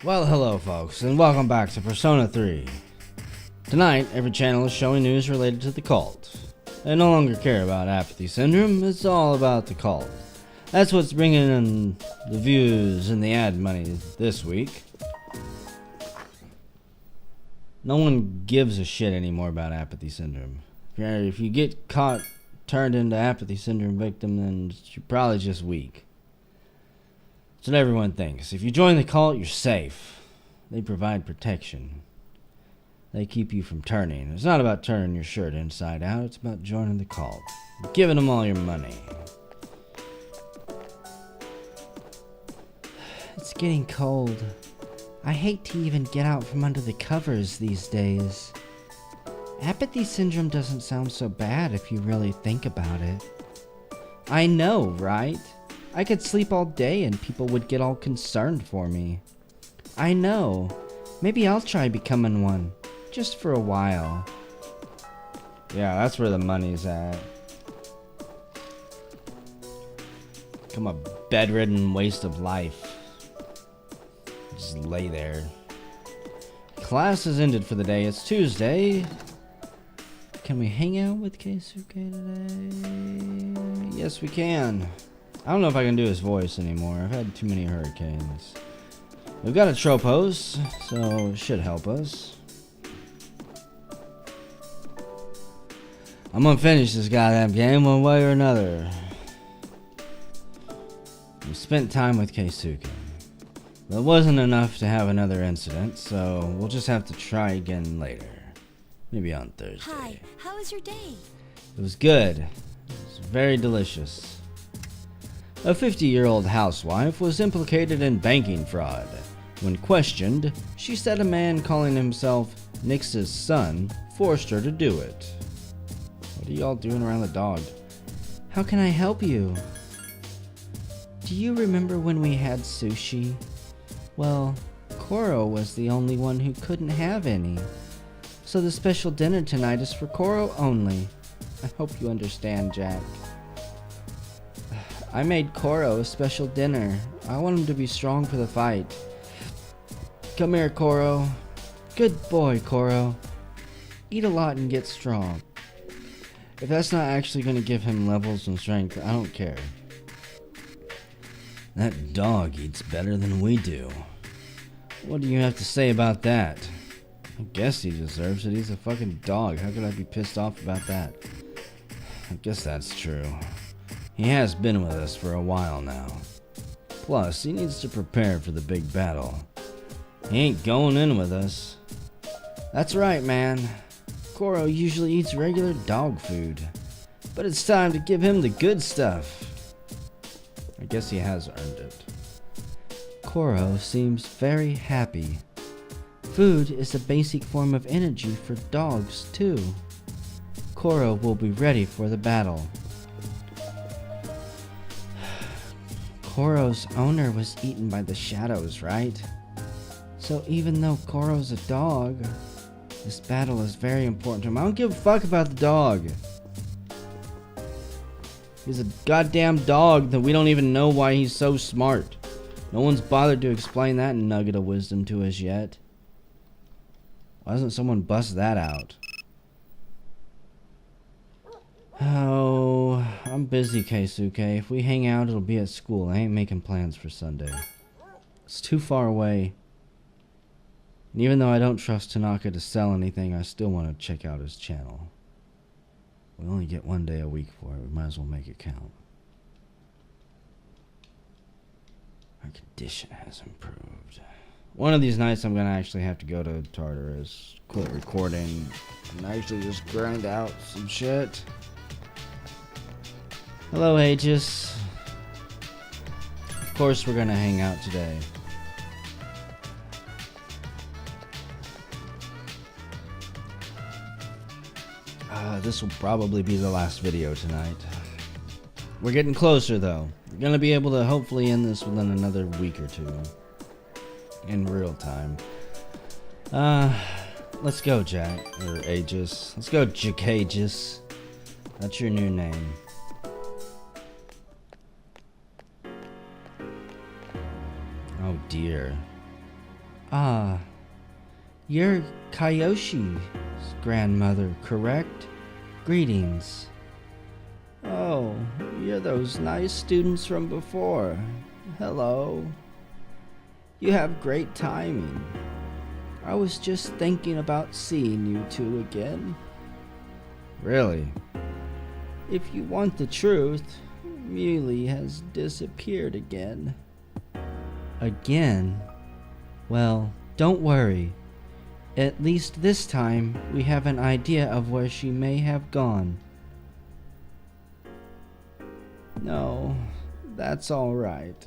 Well, hello folks, and welcome back to Persona 3. Tonight, every channel is showing news related to the cult. They no longer care about apathy syndrome, it's all about the cult. That's what's bringing in the views and the ad money this week. No one gives a shit anymore about apathy syndrome. If you get caught turned into apathy syndrome victim, then you're probably just weak. That's what everyone thinks. If you join the cult, you're safe. They provide protection. They keep you from turning. It's not about turning your shirt inside out. It's about joining the cult. Giving them all your money. It's getting cold. I hate to even get out from under the covers these days. Apathy syndrome doesn't sound so bad if you really think about it. I know, right? I could sleep all day and people would get all concerned for me. I know. Maybe I'll try becoming one. Just for a while. Yeah, that's where the money's at. Become a bedridden waste of life. Just lay there. Class has ended for the day. It's Tuesday. Can we hang out with Keisuke today? Yes, we can. I don't know if I can do his voice anymore. I've had too many hurricanes. We've got a Tropos, so it should help us. I'm gonna finish this goddamn game one way or another. We spent time with Keisuke. But it wasn't enough to have another incident, so we'll just have to try again later. Maybe on Thursday. Hi, how was your day? It was good. It was very delicious. A 50-year-old housewife was implicated in banking fraud. When questioned, she said a man calling himself Nix's son forced her to do it. What are y'all doing around the dog? How can I help you? Do you remember when we had sushi? Well, Koro was the only one who couldn't have any. So the special dinner tonight is for Koro only. I hope you understand, Jack. I made Koro a special dinner. I want him to be strong for the fight. Come here, Koro. Good boy, Koro. Eat a lot and get strong. If that's not actually going to give him levels and strength, I don't care. That dog eats better than we do. What do you have to say about that? I guess he deserves it. He's a fucking dog. How could I be pissed off about that? I guess that's true. He has been with us for a while now. Plus, he needs to prepare for the big battle. He ain't going in with us. That's right, man. Koro usually eats regular dog food. But it's time to give him the good stuff. I guess he has earned it. Koro seems very happy. Food is a basic form of energy for dogs, too. Koro will be ready for the battle. Koro's owner was eaten by the shadows, right? So even though Koro's a dog, this battle is very important to him. I don't give a fuck about the dog. He's a goddamn dog that we don't even know why he's so smart. No one's bothered to explain that nugget of wisdom to us yet. Why doesn't someone bust that out? Oh, I'm busy, Keisuke. If we hang out, it'll be at school. I ain't making plans for Sunday. It's too far away. And even though I don't trust Tanaka to sell anything, I still want to check out his channel. We only get one day a week for it. We might as well make it count. Our condition has improved. One of these nights I'm going to actually have to go to Tartarus, quit recording, and actually just grind out some shit. Hello, Aigis. Of course we're going to hang out today. This will probably be the last video tonight. We're getting closer, though. We're going to be able to hopefully end this within another week or two. In real time. Let's go, Jack. Or Aegis. Let's go, Aegis. That's your new name. Oh dear. Ah, you're Kayoshi's grandmother, correct? Greetings. Oh, you're those nice students from before. Hello. You have great timing. I was just thinking about seeing you two again. Really? If you want the truth, Muley has disappeared again. Again? Well, don't worry. At least this time, we have an idea of where she may have gone. No, that's all right.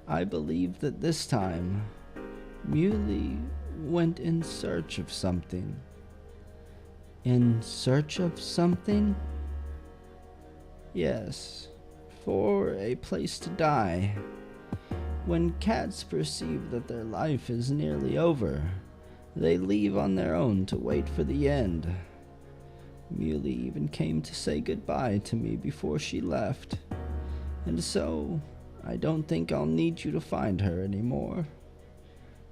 I believe that this time, Muley went in search of something. In search of something? Yes, for a place to die. When cats perceive that their life is nearly over, they leave on their own to wait for the end. Muley even came to say goodbye to me before she left, and so I don't think I'll need you to find her anymore.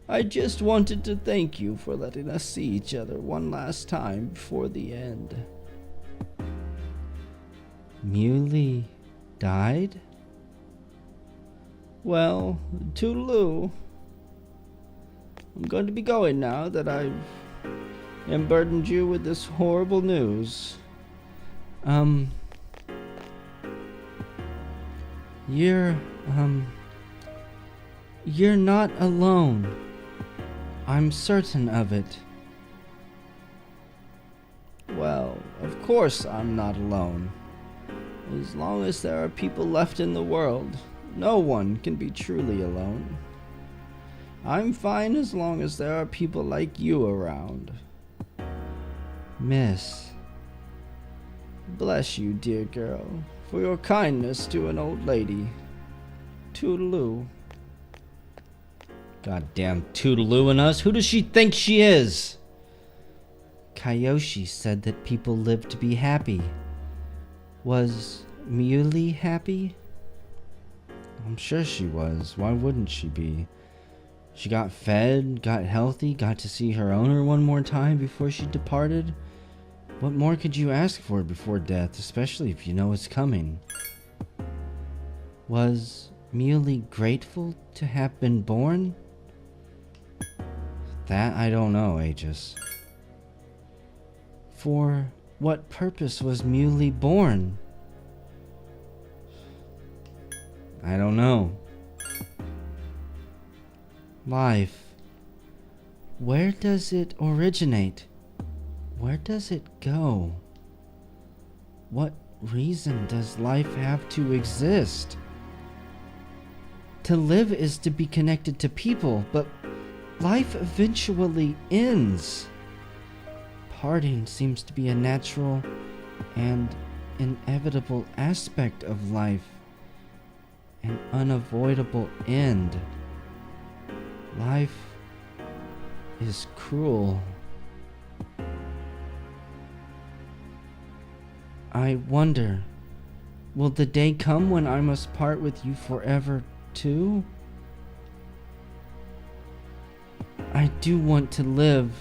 I just wanted to thank you for letting us see each other one last time before the end. Muley died? Well, toodaloo. I'm going to be going now that I've burdened you with this horrible news. You're not alone. I'm certain of it. Well, of course I'm not alone. As long as there are people left in the world, no one can be truly alone. I'm fine as long as there are people like you around. Miss. Bless you, dear girl, for your kindness to an old lady. Toodaloo. Goddamn toodalooing us. Who does she think she is? Kayoshi said that people live to be happy. Was Muley happy? I'm sure she was. Why wouldn't she be? She got fed, got healthy, got to see her owner one more time before she departed. What more could you ask for before death, especially if you know it's coming? Was Muley grateful to have been born? That I don't know, Aigis. For what purpose was Muley born? I don't know. Life. Where does it originate? Where does it go? What reason does life have to exist? To live is to be connected to people, but life eventually ends. Parting seems to be a natural and inevitable aspect of life, an unavoidable end. Life is cruel. I wonder, will the day come when I must part with you forever too? I do want to live,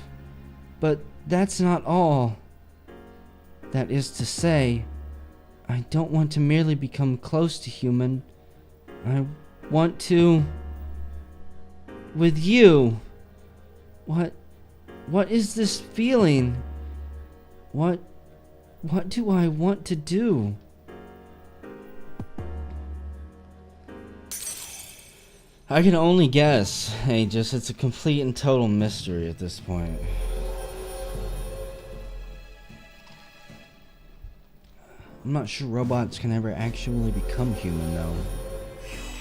but that's not all. That is to say, I don't want to merely become close to human. I want to... with you. What is this feeling? What do I want to do? I can only guess, Aegis. It's a complete and total mystery at this point. I'm not sure robots can ever actually become human, though.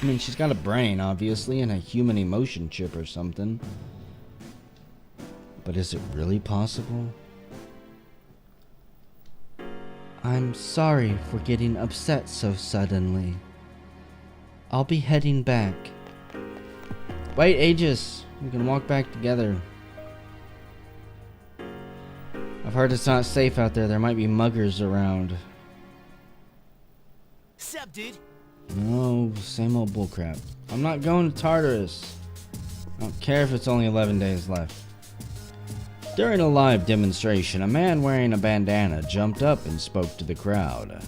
I mean, she's got a brain, obviously, and a human emotion chip or something. But is it really possible? I'm sorry for getting upset so suddenly. I'll be heading back. Wait, Aegis. We can walk back together. I've heard it's not safe out there. There might be muggers around. Sup, dude? No, same old bullcrap. I'm not going to Tartarus. I don't care if it's only 11 days left. During a live demonstration, a man wearing a bandana jumped up and spoke to the crowd.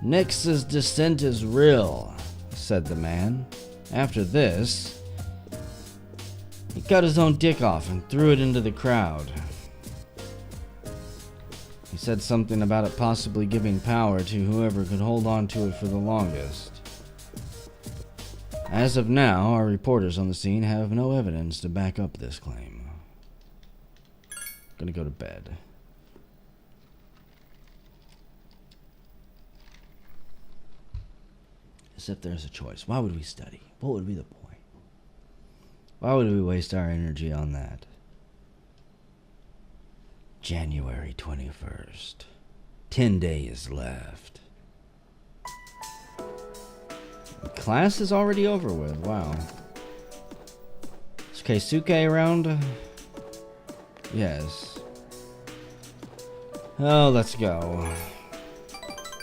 "Nix's descent is real," said the man. After this, he cut his own dick off and threw it into the crowd. He said something about it possibly giving power to whoever could hold on to it for the longest. As of now, our reporters on the scene have no evidence to back up this claim. Gonna go to bed. As if there's a choice. Why would we study? What would be the point? Why would we waste our energy on that? January 21st. 10 days left. Class is already over with. Wow. Is Keisuke around? Yes. Oh, let's go.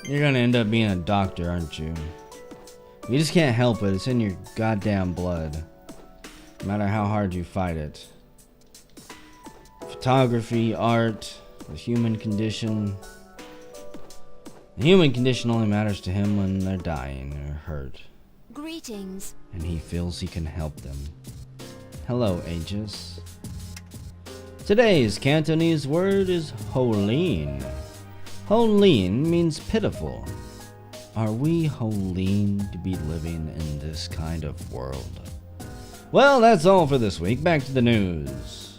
You're gonna end up being a doctor, aren't you? You just can't help it. It's in your goddamn blood. No matter how hard you fight it. Photography, art, the human condition. The human condition only matters to him when they're dying or hurt. Greetings. And he feels he can help them. Hello, Aigis. Today's Cantonese word is Holin. Holin means pitiful. Are we Holin to be living in this kind of world? Well, that's all for this week. Back to the news.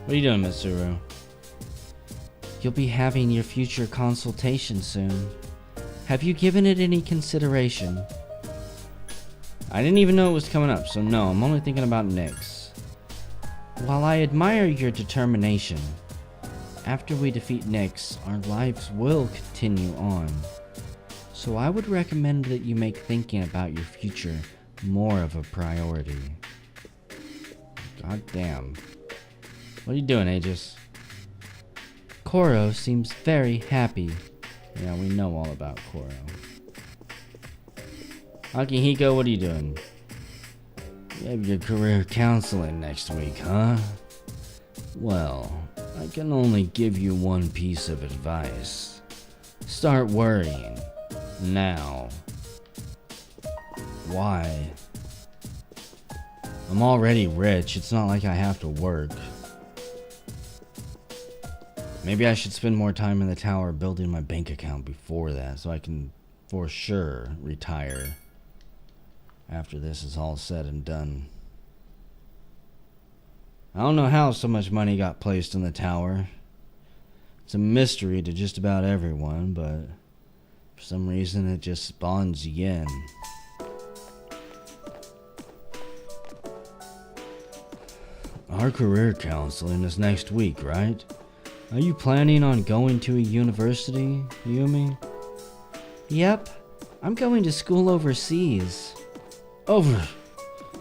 What are you doing, Mitsuru? You'll be having your future consultation soon. Have you given it any consideration? I didn't even know it was coming up, so no, I'm only thinking about Nyx. While I admire your determination, after we defeat Nyx, our lives will continue on. So I would recommend that you make thinking about your future more of a priority. God damn. What are you doing, Aigis? Koro seems very happy. Yeah, we know all about Koro. Akihiko, what are you doing? You have your career counseling next week, huh? Well, I can only give you one piece of advice. Start worrying. Now. Why? I'm already rich. It's not like I have to work. Maybe I should spend more time in the tower building my bank account before that, so I can for sure retire after this is all said and done. I don't know how so much money got placed in the tower. It's a mystery to just about everyone, but for some reason it just spawns yen. Our career counseling is next week, right? Are you planning on going to a university, Yumi? Yep, I'm going to school overseas.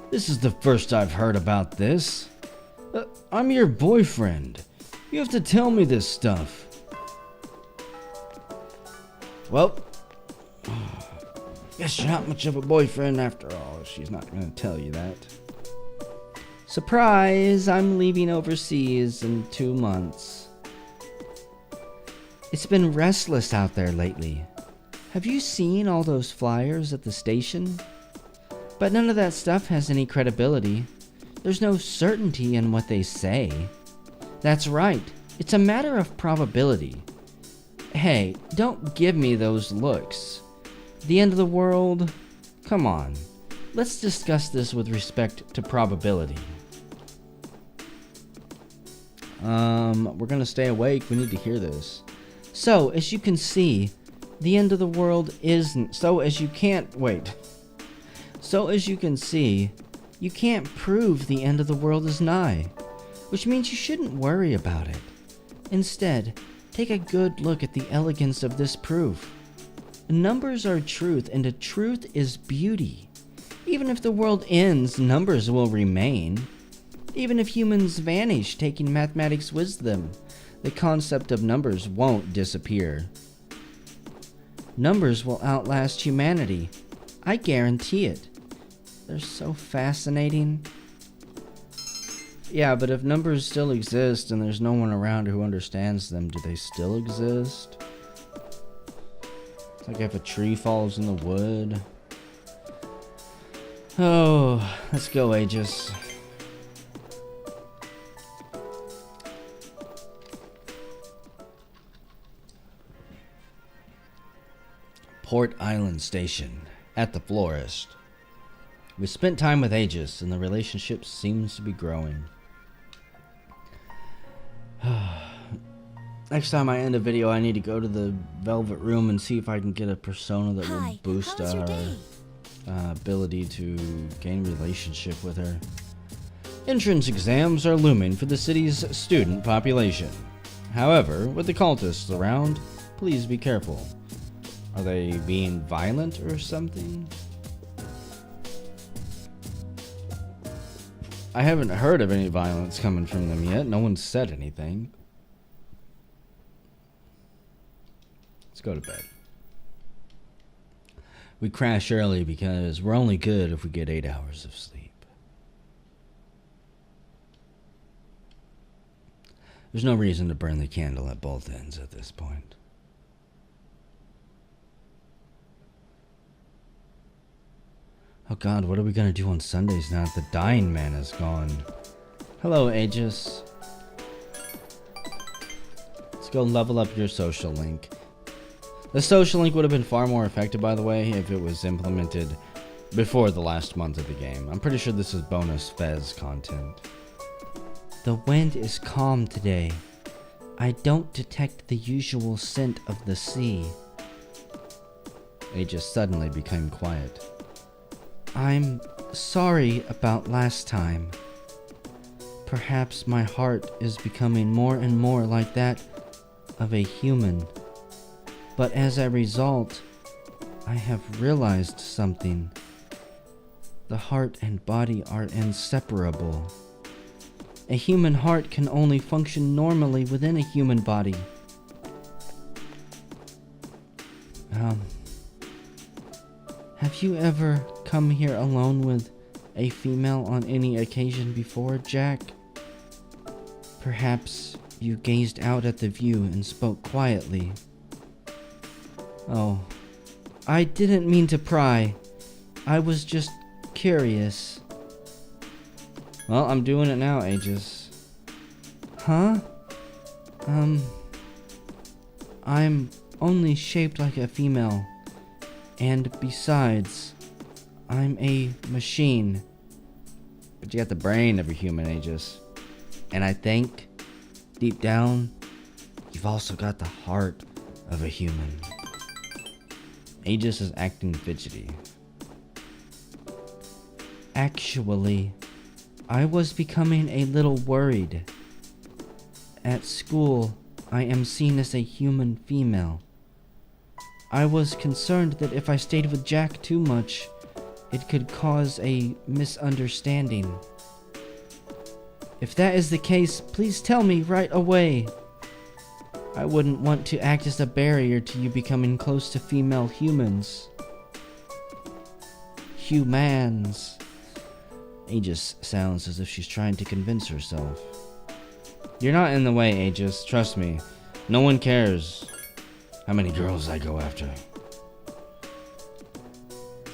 This is the first I've heard about this. I'm your boyfriend. You have to tell me this stuff. Well, guess you're not much of a boyfriend after all. She's not going to tell you that. Surprise! I'm leaving overseas in 2 months. It's been restless out there lately. Have you seen all those flyers at the station? But none of that stuff has any credibility. There's no certainty in what they say. That's right. It's a matter of probability. Hey, don't give me those looks. The end of the world? Come on. Let's discuss this with respect to probability. We're gonna stay awake. We need to hear this. So, as you can see, the end of the world isn't. So, as you can see, you can't prove the end of the world is nigh, which means you shouldn't worry about it. Instead, take a good look at the elegance of this proof. Numbers are truth, and a truth is beauty. Even if the world ends, numbers will remain. Even if humans vanish, taking mathematics wisdom, the concept of numbers won't disappear. Numbers will outlast humanity. I guarantee it. They're so fascinating. Yeah, but if numbers still exist and there's no one around who understands them, do they still exist? It's like if a tree falls in the wood. Oh, let's go, Aegis. Port Island Station, at the florist. We spent time with Aegis, and the relationship seems to be growing. Next time I end a video, I need to go to the Velvet Room and see if I can get a persona that will boost our ability to gain relationship with her. Entrance exams are looming for the city's student population. However, with the cultists around, please be careful. Are they being violent or something? I haven't heard of any violence coming from them yet. No one said anything. Let's go to bed. We crash early because we're only good if we get 8 hours of sleep. There's no reason to burn the candle at both ends at this point. Oh god, what are we gonna do on Sundays now that the dying man is gone? Hello, Aegis. Let's go level up your social link. The social link would have been far more effective, by the way, if it was implemented before the last month of the game. I'm pretty sure this is bonus FES content. The wind is calm today. I don't detect the usual scent of the sea. Aegis suddenly became quiet. I'm sorry about last time. Perhaps my heart is becoming more and more like that of a human. But as a result, I have realized something. The heart and body are inseparable. A human heart can only function normally within a human body. Have you ever come here alone with a female on any occasion before, Jack? Perhaps you gazed out at the view and spoke quietly. Oh, I didn't mean to pry. I was just curious. Well, I'm doing it now, Aegis. Huh? I'm only shaped like a female. And besides, I'm a machine. But you got the brain of a human, Aegis. And I think, deep down, you've also got the heart of a human. Aegis is acting fidgety. Actually, I was becoming a little worried. At school, I am seen as a human female. I was concerned that if I stayed with Jack too much, it could cause a misunderstanding. If that is the case, please tell me right away. I wouldn't want to act as a barrier to you becoming close to female humans. Humans. Aegis sounds as if she's trying to convince herself. You're not in the way, Aegis. Trust me. No one cares how many girls I go after.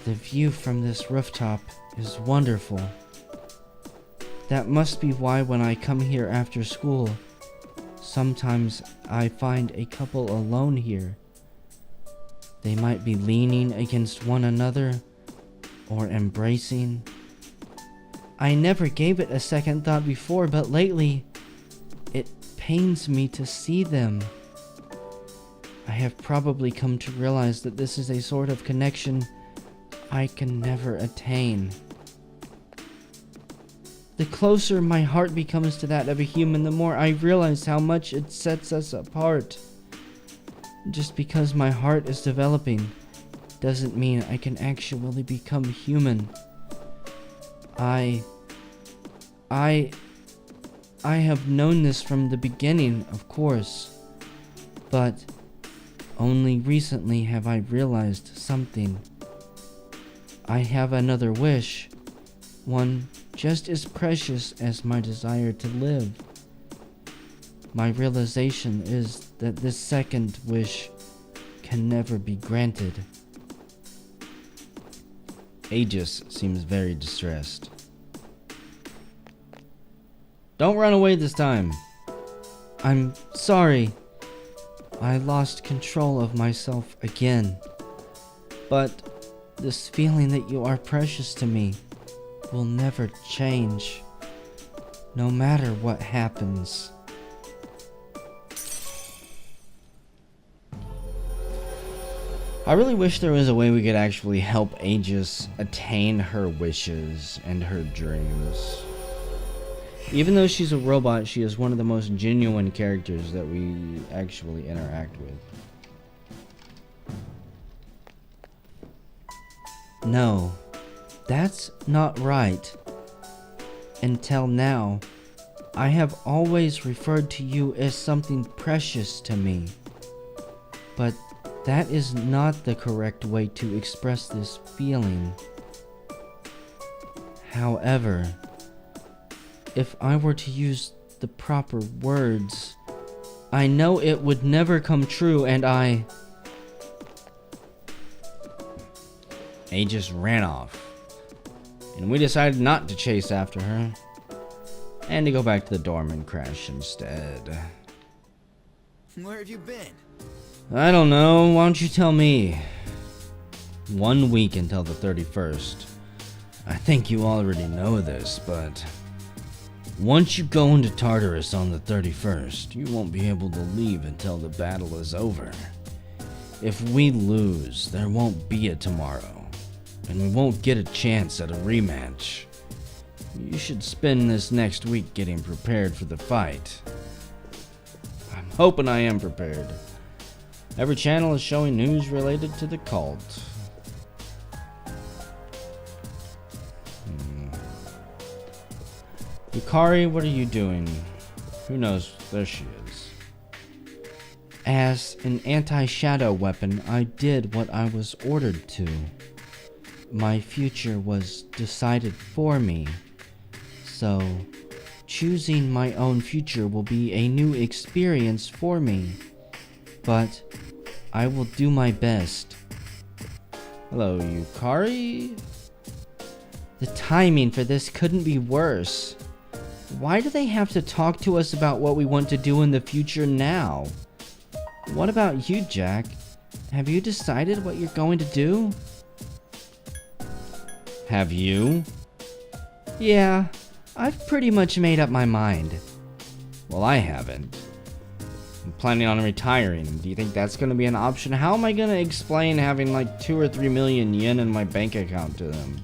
The view from this rooftop is wonderful. That must be why when I come here after school, sometimes I find a couple alone here. They might be leaning against one another or embracing. I never gave it a second thought before, but lately, it pains me to see them. I have probably come to realize that this is a sort of connection I can never attain. The closer my heart becomes to that of a human, the more I realize how much it sets us apart. Just because my heart is developing doesn't mean I can actually become human. I have known this from the beginning, of course, but only recently have I realized something. I have another wish, one just as precious as my desire to live. My realization is that this second wish can never be granted. Aigis seems very distressed. Don't run away this time. I'm sorry. I lost control of myself again. But this feeling that you are precious to me will never change, no matter what happens. I really wish there was a way we could actually help Aigis attain her wishes and her dreams. Even though she's a robot, she is one of the most genuine characters that we actually interact with. No, that's not right. Until now, I have always referred to you as something precious to me. But that is not the correct way to express this feeling. However, if I were to use the proper words, I know it would never come true, and Aigis ran off. And we decided not to chase after her, and to go back to the dorm and crash instead. Where have you been? I don't know, why don't you tell me? 1 week until the 31st. I think you already know this, but once you go into Tartarus on the 31st, you won't be able to leave until the battle is over. If we lose, there won't be a tomorrow, and we won't get a chance at a rematch. You should spend this next week getting prepared for the fight. I'm hoping I am prepared. Every channel is showing news related to the cult. Yukari, what are you doing? Who knows? There she is. As an anti-shadow weapon, I did what I was ordered to. My future was decided for me. So, choosing my own future will be a new experience for me. But I will do my best. Hello, Yukari? The timing for this couldn't be worse. Why do they have to talk to us about what we want to do in the future now? What about you, Jack? Have you decided what you're going to do? Have you? Yeah, I've pretty much made up my mind. Well, I haven't. I'm planning on retiring. Do you think that's going to be an option? How am I going to explain having like 2 or 3 million yen in my bank account to them?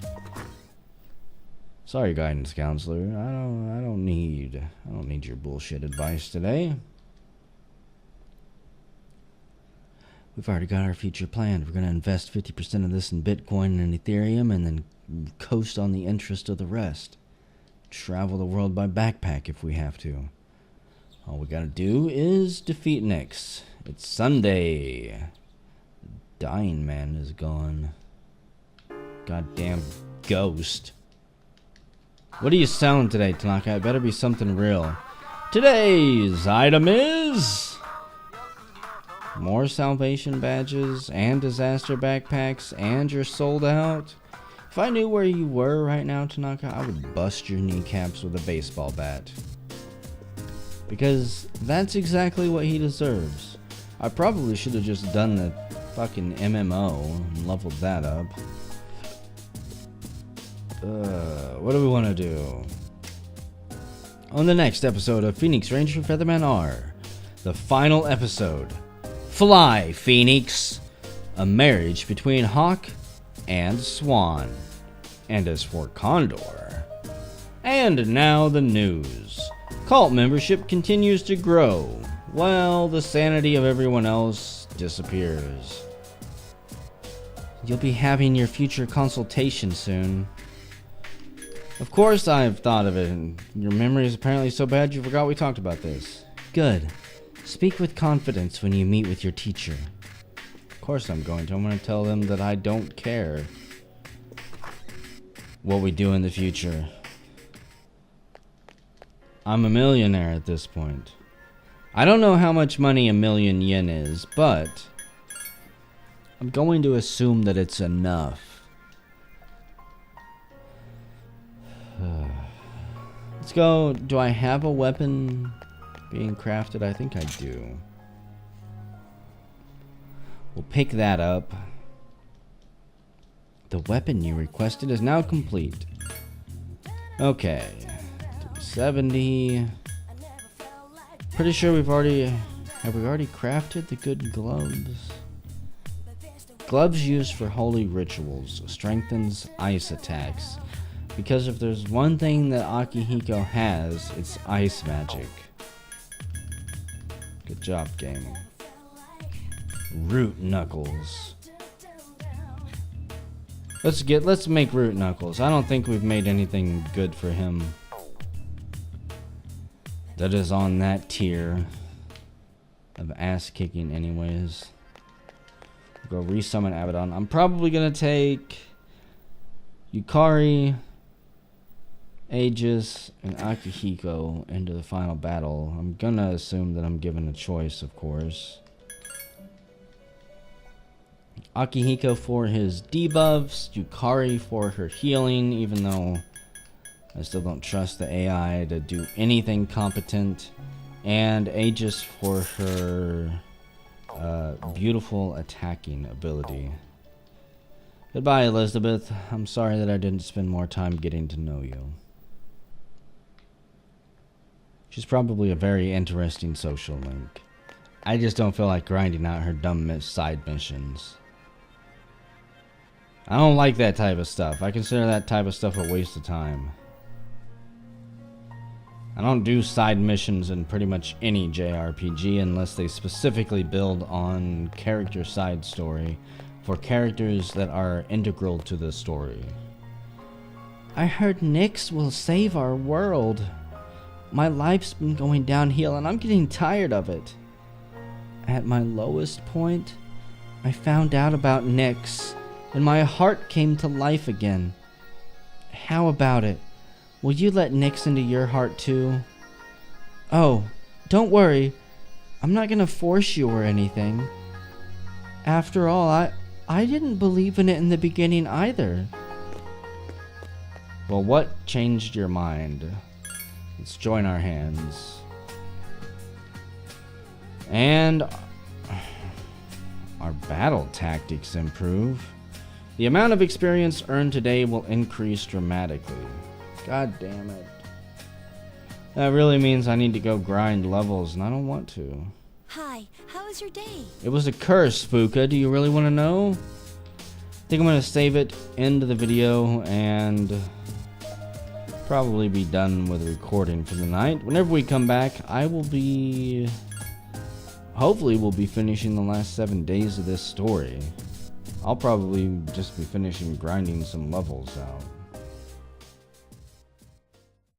Sorry, guidance counselor. I don't need your bullshit advice today. We've already got our future planned. We're going to invest 50% of this in Bitcoin and Ethereum, and then coast on the interest of the rest. Travel the world by backpack if we have to. All we gotta do is defeat Nyx. It's Sunday. The dying man is gone. Goddamn ghost. What are you selling today, Tanaka? It better be something real. Today's item is more salvation badges and disaster backpacks, and you're sold out. If I knew where you were right now, Tanaka, I would bust your kneecaps with a baseball bat. Because that's exactly what he deserves. I probably should have just done the fucking MMO and leveled that up. What do we want to do? On the next episode of Phoenix Ranger Featherman R, the final episode, Fly, Phoenix! A marriage between Hawk and Swan. And as for Condor... And now the news. Cult membership continues to grow, while the sanity of everyone else disappears. You'll be having your future consultation soon. Of course I've thought of it, and your memory is apparently so bad you forgot we talked about this. Good. Speak with confidence when you meet with your teacher. Of course I'm going to. I'm going to tell them that I don't care. what we do in the future. I'm a millionaire at this point. I don't know how much money 1,000,000 yen is, but I'm going to assume that it's enough. Let's go. Do I have a weapon being crafted? I think I do. We'll pick that up. The weapon you requested is now complete. Okay. 70. Pretty sure we've already... Have we already crafted the good gloves? Gloves used for holy rituals. Strengthens ice attacks. Because if there's one thing that Akihiko has, it's ice magic. Good job, game. Root knuckles. Let's make root knuckles. I don't think we've made anything good for him that is on that tier of ass kicking anyways. Go resummon Abaddon. I'm probably gonna take Yukari, Aigis, and Akihiko into the final battle. I'm gonna assume that I'm given a choice, of course. Akihiko for his debuffs, Yukari for her healing, even though I still don't trust the AI to do anything competent, and Aegis for her beautiful attacking ability. Goodbye, Elizabeth. I'm sorry that I didn't spend more time getting to know you. She's probably a very interesting social link. I just don't feel like grinding out her dumb side missions. I don't like that type of stuff. I consider that type of stuff a waste of time. I don't do side missions in pretty much any JRPG unless they specifically build on character side story for characters that are integral to the story. I heard Nyx will save our world. My life's been going downhill and I'm getting tired of it. At my lowest point, I found out about Nyx and my heart came to life again. How about it? Will you let Nyx into your heart too? Oh, don't worry. I'm not gonna force you or anything. After all, I didn't believe in it in the beginning either. Well, what changed your mind? Let's join our hands. And our battle tactics improve. The amount of experience earned today will increase dramatically. God damn it. That really means I need to go grind levels, and I don't want to. Hi, how was your day? It was a curse, Fuka. Do you really want to know? I think I'm going to save it, end the video, and probably be done with recording for the night. Whenever we come back, I will be... Hopefully we'll be finishing the last 7 days of this story. I'll probably just be finishing grinding some levels out.